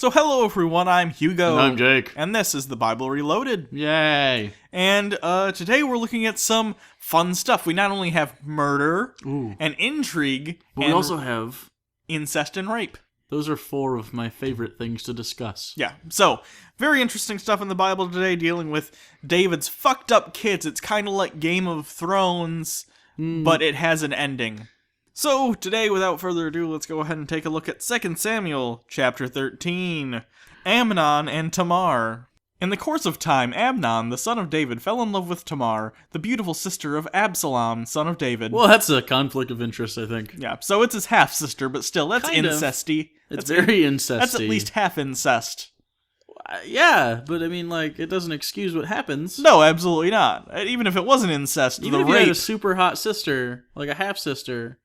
So hello everyone, I'm Hugo. And I'm Jake. And this is the Bible Reloaded. Yay. And today we're looking at some fun stuff. We not only have murder and intrigue, But and we also have... incest and rape. Those are four of my favorite things to discuss. Yeah, so very interesting stuff in the Bible today dealing with David's fucked up kids. It's kind of like Game of Thrones, but it has an ending. So, today, without further ado, let's go ahead and take a look at 2 Samuel, chapter 13, Amnon and Tamar. In the course of time, Amnon, the son of David, fell in love with Tamar, the beautiful sister of Absalom, son of David. Well, that's a conflict of interest, I think. Yeah, so it's his half-sister, but still, that's Kind of. incesty. It's very incesty. That's at least half incest. Yeah, but I mean, like, it doesn't excuse what happens. No, absolutely not. Even if it wasn't incest, Even the if you had rape... a super hot sister, like a half-sister,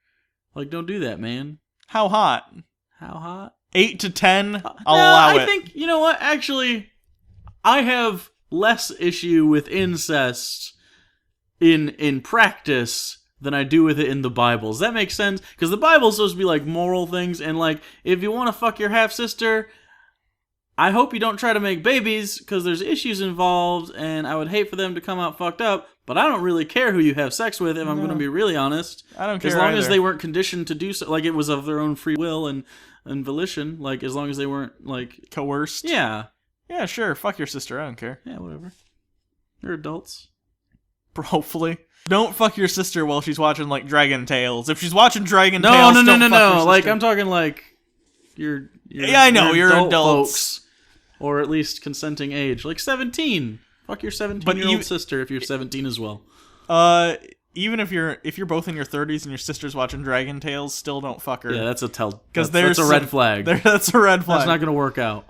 like, don't do that, man. How hot? How hot? 8 to 10? I'll allow it. I think, you know what, actually... I have less issue with incest in practice than I do with it in the Bible. Does that make sense? Because the Bible's supposed to be like moral things, and like, if you want to fuck your half-sister, I hope you don't try to make babies, because there's issues involved, and I would hate for them to come out fucked up, but I don't really care who you have sex with, if I'm going to be really honest. I don't care As long either. as they weren't conditioned to do so, like it was of their own free will and volition, like as long as they weren't, like... Coerced? Yeah. Yeah, sure. Fuck your sister. I don't care. Yeah, whatever. They're adults. Hopefully. Don't fuck your sister while she's watching, like, Dragon Tales. If she's watching Dragon Tales, don't fuck your No. Like, sister. I'm talking like you're Yeah, I know, you're adults. folks, or at least consenting age, like 17. Fuck your 17-year-old sister if you're 17 as well. Even if you're both in your 30s and your sister's watching Dragon Tales, still don't fuck her. Yeah, that's a tell. Because That's a red flag. That's a red flag. That's not gonna work out.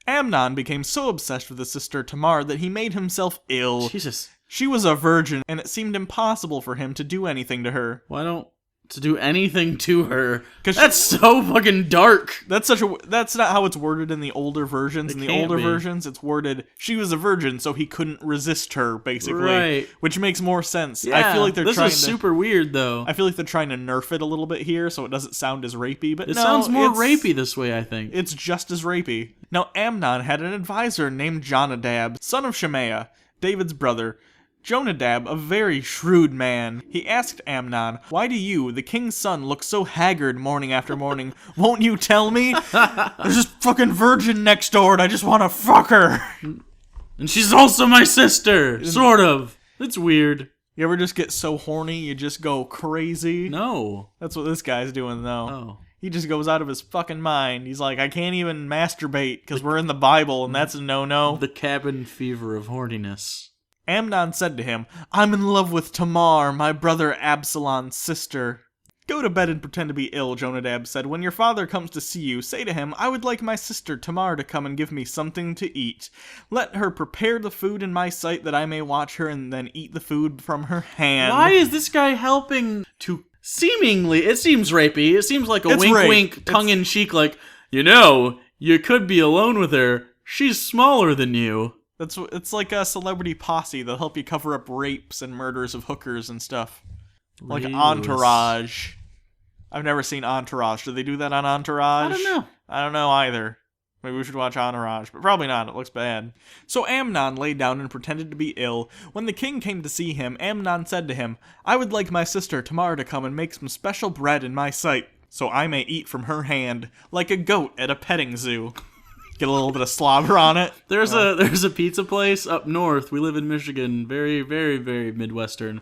Amnon became so obsessed with his sister Tamar that he made himself ill. Jesus. She was a virgin, and it seemed impossible for him to do anything to her. Why don't to do anything to her? 'Cause That's so fucking dark. That's not how it's worded in the older versions. In the older versions, it's worded, she was a virgin, so he couldn't resist her, basically. Right. Which makes more sense. Yeah, I feel like this is super weird, though. I feel like they're trying to nerf it a little bit here, so it doesn't sound as rapey, but It no, sounds more it's- rapey this way, I think. It's just as rapey. Now, Amnon had an advisor named Jonadab, son of Shemaiah, David's brother. Jonadab, a very shrewd man. He asked Amnon, "Why do you, the king's son, look so haggard morning after morning? Won't you tell me? There's this fucking virgin next door and I just want to fuck her." And she's also my sister, sort of. It's weird. You ever just get so horny you just go crazy? No. That's what this guy's doing, though. Oh. He just goes out of his fucking mind. He's like, I can't even masturbate because we're in the Bible and that's a no-no. The cabin fever of horniness. Amnon said to him, "I'm in love with Tamar, my brother Absalom's sister." "Go to bed and pretend to be ill," Jonadab said. "When your father comes to see you, say to him, 'I would like my sister Tamar to come and give me something to eat. Let her prepare the food in my sight that I may watch her and then eat the food from her hand.'" Why is this guy helping to seemingly, it seems rapey, it seems like a It's rape. wink, tongue-in-cheek, like, you know, you could be alone with her. She's smaller than you. It's like a celebrity posse. They'll help you cover up rapes and murders of hookers and stuff. Like Really? Entourage. I've never seen Entourage. Do they do that on Entourage? I don't know. I don't know either. Maybe we should watch Entourage, but probably not. It looks bad. So Amnon lay down and pretended to be ill. When the king came to see him, Amnon said to him, "I would like my sister Tamar to come and make some special bread in my sight, so I may eat from her hand, like a goat at a petting zoo." Get a little bit of slobber on it. There's a pizza place up north. We live in Michigan. Very, very, very Midwestern.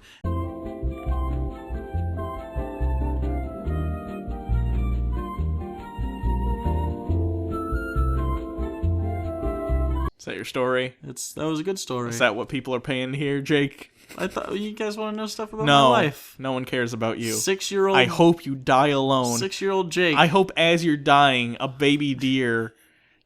Is that your story? That was a good story. Is that what people are paying to hear, Jake? I thought you guys want to know stuff about No, my life. no one cares about you. 6-year-old. I hope you die alone. 6-year-old Jake. I hope as you're dying, a baby deer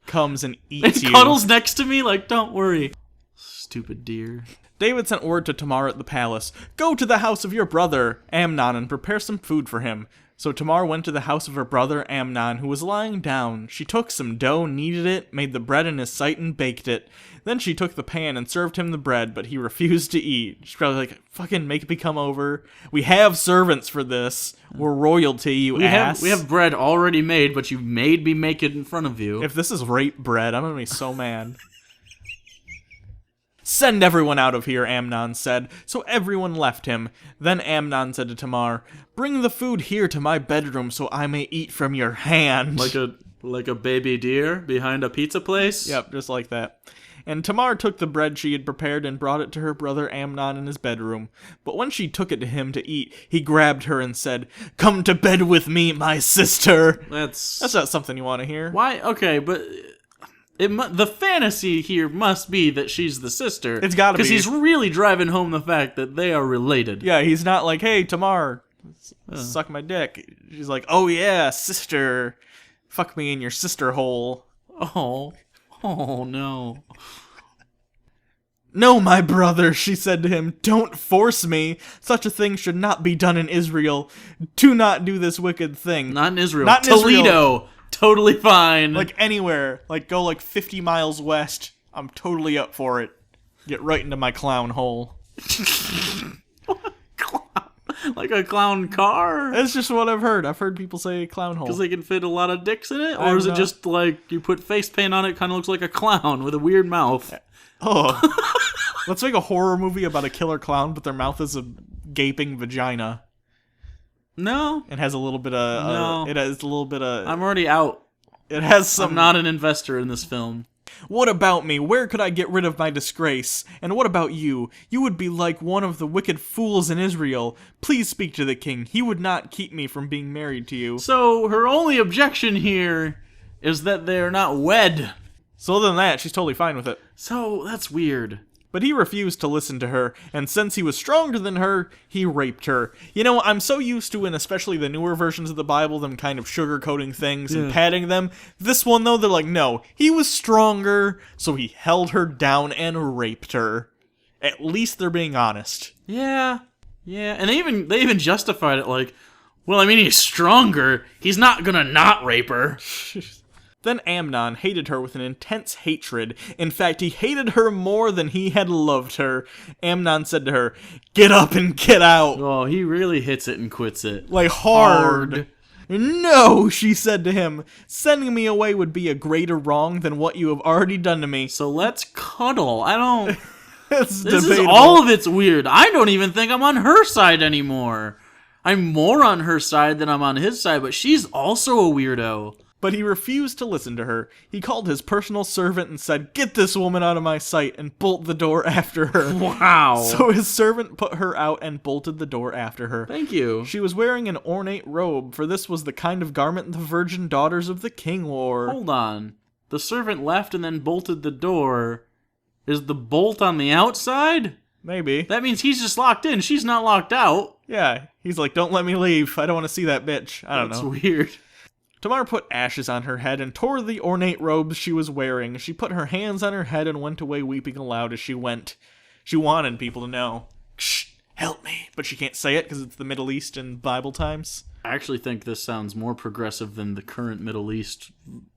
comes and eats you. Cuddles next to me like, don't worry. Stupid deer. David sent word to Tamar at the palace, "Go to the house of your brother, Amnon, and prepare some food for him. So Tamar went to the house of her brother Amnon, who was lying down. She took some dough, kneaded it, made the bread in his sight, and baked it. Then she took the pan and served him the bread, but he refused to eat. She's probably like, fucking make me come over. We have servants for this. We're royalty, you ass. We have bread already made, but you made me make it in front of you. If this is rape bread, I'm gonna be so mad. Send everyone out of here, Amnon said. So everyone left him. Then Amnon said to Tamar, bring the food here to my bedroom so I may eat from your hand. Like a baby deer behind a pizza place? Yep, just like that. And Tamar took the bread she had prepared and brought it to her brother Amnon in his bedroom. But when she took it to him to eat, he grabbed her and said, come to bed with me, my sister. That's not something you want to hear. Why? Okay, but... the fantasy here must be that she's the sister. It's gotta be. Because he's really driving home the fact that they are related. Yeah, he's not like, hey, Tamar, suck my dick. She's like, oh yeah, sister. Fuck me in your sister hole. Oh no. No, my brother, she said to him, don't force me. Such a thing should not be done in Israel. Do not do this wicked thing. Not in Israel. Not in Toledo. Israel. Totally fine. Like anywhere. Like go like 50 miles west. I'm totally up for it. Get right into my clown hole. Like a clown car? That's just what I've heard. I've heard people say clown hole. Because they can fit a lot of dicks in it? Or is it just like you put face paint on it, kind of looks like a clown with a weird mouth? Oh. Let's make a horror movie about a killer clown, but their mouth is a gaping vagina. No. It has a little bit of... No. It has a little bit of... I'm already out. It has some... I'm not an investor in this film. What about me? Where could I get rid of my disgrace? And what about you? You would be like one of the wicked fools in Israel. Please speak to the king. He would not keep me from being married to you. So her only objection here is that they're not wed. So other than that, she's totally fine with it. So that's weird. But he refused to listen to her, and since he was stronger than her, he raped her. You know, I'm so used to, in especially the newer versions of the Bible, them kind of sugarcoating things and padding them. This one, though, they're like, no, he was stronger, so he held her down and raped her. At least they're being honest. Yeah, and they even justified it like, well, I mean, he's stronger. He's not gonna not rape her. Then Amnon hated her with an intense hatred. In fact, he hated her more than he had loved her. Amnon said to her, get up and get out. Oh, he really hits it and quits it. Like hard. No, she said to him. Sending me away would be a greater wrong than what you have already done to me. So let's cuddle. I don't... This is all of it's weird. I don't even think I'm on her side anymore. I'm more on her side than I'm on his side, but she's also a weirdo. But he refused to listen to her. He called his personal servant and said, get this woman out of my sight, and bolt the door after her. Wow. So his servant put her out and bolted the door after her. Thank you. She was wearing an ornate robe, for this was the kind of garment the virgin daughters of the king wore. Hold on. The servant left and then bolted the door. Is the bolt on the outside? Maybe. That means he's just locked in. She's not locked out. Yeah. He's like, don't let me leave. I don't want to see that bitch. I don't know. That's weird. Tamar put ashes on her head and tore the ornate robes she was wearing. She put her hands on her head and went away weeping aloud as she went. She wanted people to know. Shh, help me. But she can't say it because it's the Middle East in Bible times. I actually think this sounds more progressive than the current Middle East.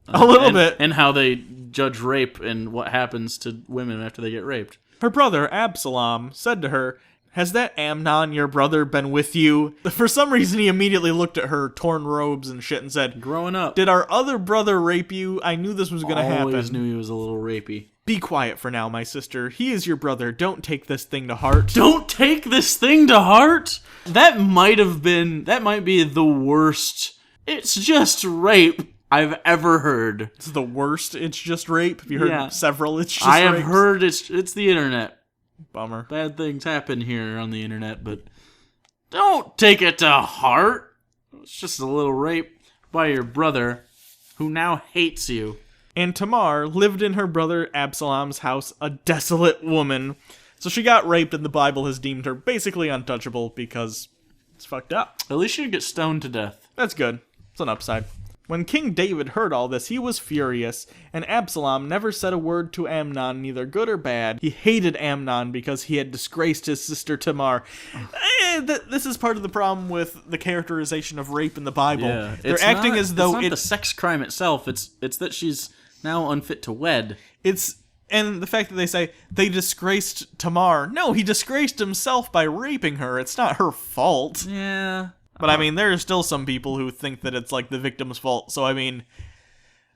A little bit. And how they judge rape and what happens to women after they get raped. Her brother, Absalom, said to her, has that Amnon, your brother, been with you? For some reason, he immediately looked at her torn robes and shit and said, growing up, did our other brother rape you? I knew this was going to happen. Always knew he was a little rapey. Be quiet for now, my sister. He is your brother. Don't take this thing to heart. Don't take this thing to heart? That might be the worst. It's just rape I've ever heard. It's the worst. It's just rape. Have you heard several? It's just I have rapes? heard it's the internet. Bummer. Bad things happen here on the internet, but don't take it to heart. It's just a little rape by your brother, who now hates you. And Tamar lived in her brother Absalom's house, a desolate woman. So she got raped, and the Bible has deemed her basically untouchable because it's fucked up. At least she didn't get stoned to death. That's good. It's an upside. When King David heard all this, he was furious, and Absalom never said a word to Amnon, neither good or bad. He hated Amnon because he had disgraced his sister Tamar. This is part of the problem with the characterization of rape in the Bible. Yeah. They're acting as though it's not the sex crime itself. It's that she's now unfit to wed. And the fact that they say they disgraced Tamar. No, he disgraced himself by raping her. It's not her fault. Yeah. But I mean, there are still some people who think that it's like the victim's fault. So I mean,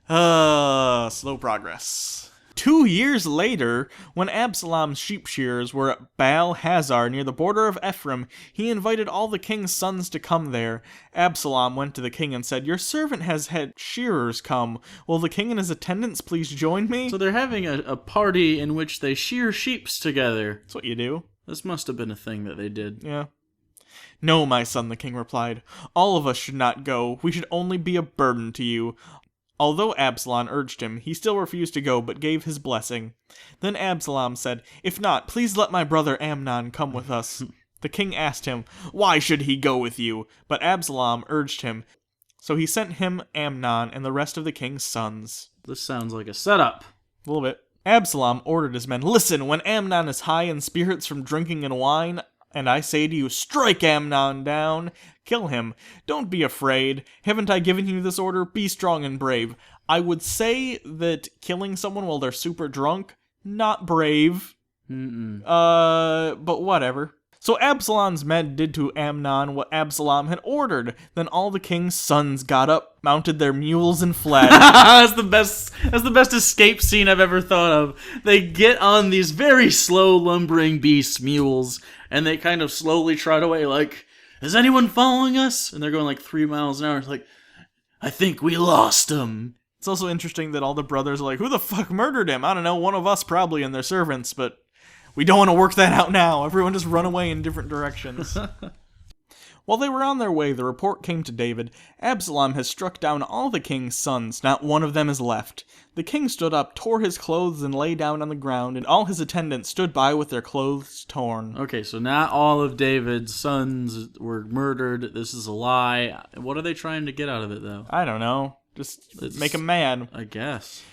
slow progress. 2 years later, when Absalom's sheep shearers were at Baal Hazar near the border of Ephraim, he invited all the king's sons to come there. Absalom went to the king and said, "Your servant has had shearers come. Will the king and his attendants please join me?" So they're having a party in which they shear sheeps together. That's what you do. This must have been a thing that they did. Yeah. "No, my son," the king replied. "All of us should not go. We should only be a burden to you." Although Absalom urged him, he still refused to go, but gave his blessing. Then Absalom said, "If not, please let my brother Amnon come with us." The king asked him, "Why should he go with you?" But Absalom urged him, so he sent him Amnon and the rest of the king's sons. This sounds like a setup. A little bit. Absalom ordered his men, "Listen, when Amnon is high in spirits from drinking and wine, and I say to you, strike Amnon down, kill him. Don't be afraid. Haven't I given you this order? Be strong and brave." I would say that killing someone while they're super drunk, not brave. But whatever. So Absalom's men did to Amnon what Absalom had ordered. Then all the king's sons got up, mounted their mules, and fled. That's the best escape scene I've ever thought of. They get on these very slow lumbering beast mules, and they kind of slowly trot away like, "Is anyone following us?" And they're going like 3 miles an hour. It's like, "I think we lost him." It's also interesting that all the brothers are like, "Who the fuck murdered him?" I don't know, one of us probably and their servants, but we don't want to work that out now. Everyone just run away in different directions. While they were on their way, the report came to David, "Absalom has struck down all the king's sons, not one of them is left." The king stood up, tore his clothes, and lay down on the ground, and all his attendants stood by with their clothes torn. Okay, so not all of David's sons were murdered. This is a lie. What are they trying to get out of it, though? I don't know. Just make him mad. I guess.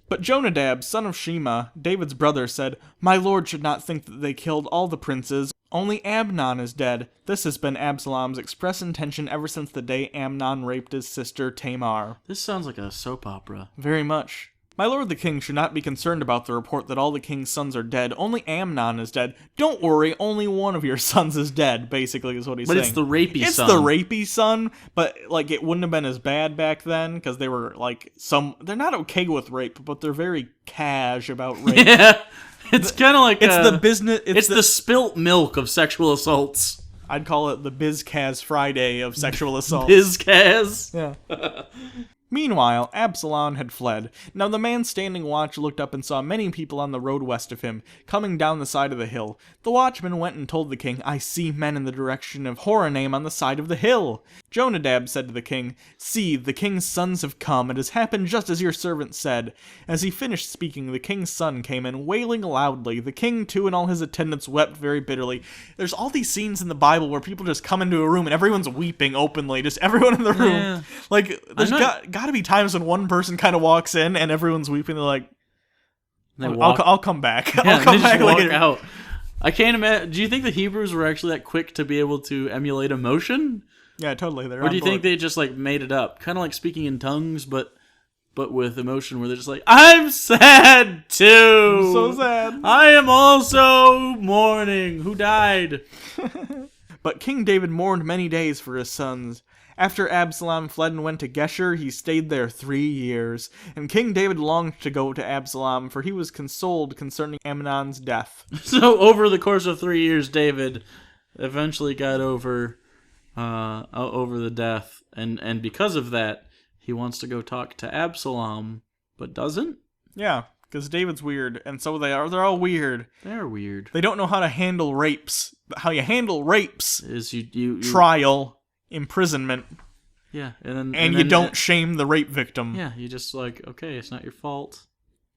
But Jonadab, son of Shema, David's brother, said, "My lord should not think that they killed all the princes. Only Amnon is dead. This has been Absalom's express intention ever since the day Amnon raped his sister Tamar." This sounds like a soap opera. Very much. "My lord the king should not be concerned about the report that all the king's sons are dead. Only Amnon is dead. Don't worry, only one of your sons is dead," basically is what he's saying. But it's the rapey son. It's the rapey son, but like it wouldn't have been as bad back then because they were like they're not okay with rape, but they're very cash about rape. Yeah. It's kind of like it's the business. It's the spilt milk of sexual assaults. I'd call it the BizCaz Friday of sexual assault. BizCaz? Yeah. Meanwhile, Absalom had fled. Now the man standing watch looked up and saw many people on the road west of him, coming down the side of the hill. The watchman went and told the king, "I see men in the direction of Horonaim on the side of the hill." Jonadab said to the king, "See, the king's sons have come. It has happened just as your servant said." As he finished speaking, the king's son came in, wailing loudly. The king, too, and all his attendants wept very bitterly. There's all these scenes in the Bible where people just come into a room and everyone's weeping openly. Just everyone in the room. Yeah. Like, there's got to be times when one person kind of walks in and everyone's weeping. They're like, I'll come back. Yeah, I'll come back walk later. Out. I can't imagine. Do you think the Hebrews were actually that quick to be able to emulate emotion? Yeah, totally. Or do you think they just like made it up? Kind of like speaking in tongues, but with emotion, where they're just like, "I'm sad too. I'm so sad. I am also mourning. Who died?" But King David mourned many days for his sons. After Absalom fled and went to Geshur, he stayed there 3 years. And King David longed to go to Absalom, for he was consoled concerning Amnon's death. So over the course of 3 years, David eventually got over the death, and because of that, he wants to go talk to Absalom, but doesn't? Yeah, because David's weird, and so they are. They're all weird. They're weird. They don't know how to handle rapes. How you handle rapes is you trial, imprisonment. Yeah, and you don't shame the rape victim. Yeah, you just like, okay, it's not your fault.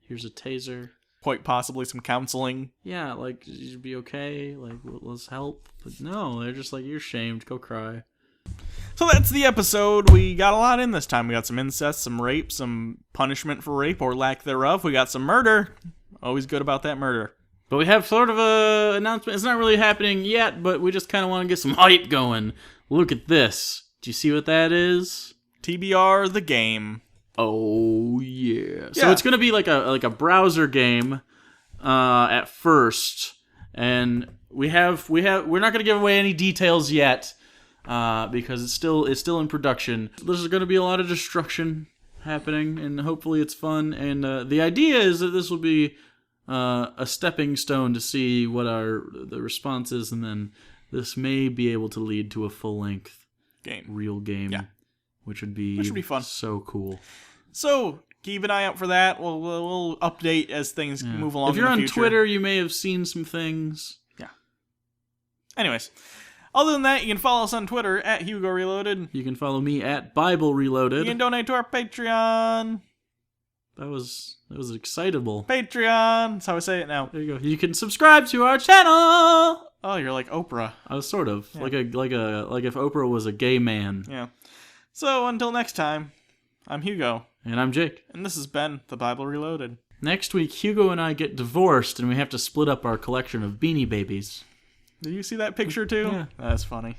Here's a taser. Quite possibly some counseling. Yeah, like, you'd be okay. Like, let's help. But no, they're just like, you're shamed. Go cry. So that's the episode. We got a lot in this time. We got some incest, some rape, some punishment for rape or lack thereof. We got some murder. Always good about that murder. But we have sort of a announcement. It's not really happening yet, but we just kind of want to get some hype going. Look at this. Do you see what that is? TBR the game. Oh yeah. So it's gonna be like a browser game at first, and we're not gonna give away any details yet because it's still in production. There's gonna be a lot of destruction happening, and hopefully it's fun. And the idea is that this will be a stepping stone to see what the response is, and then this may be able to lead to a full-length real game, which would be fun. So cool. So keep an eye out for that. We'll update as things move along. If you're in the on future. Twitter, you may have seen some things. Yeah. Anyways, other than that, you can follow us on Twitter at Hugo Reloaded. You can follow me at Bible Reloaded. You can donate to our Patreon. That was excitable. Patreon. That's how I say it now. There you go. You can subscribe to our channel. Oh, you're like Oprah. I was sort of like if Oprah was a gay man. Yeah. So until next time, I'm Hugo. And I'm Jake. And this has been The Bible Reloaded. Next week, Hugo and I get divorced, and we have to split up our collection of Beanie Babies. Did you see that picture too? Yeah. That's funny.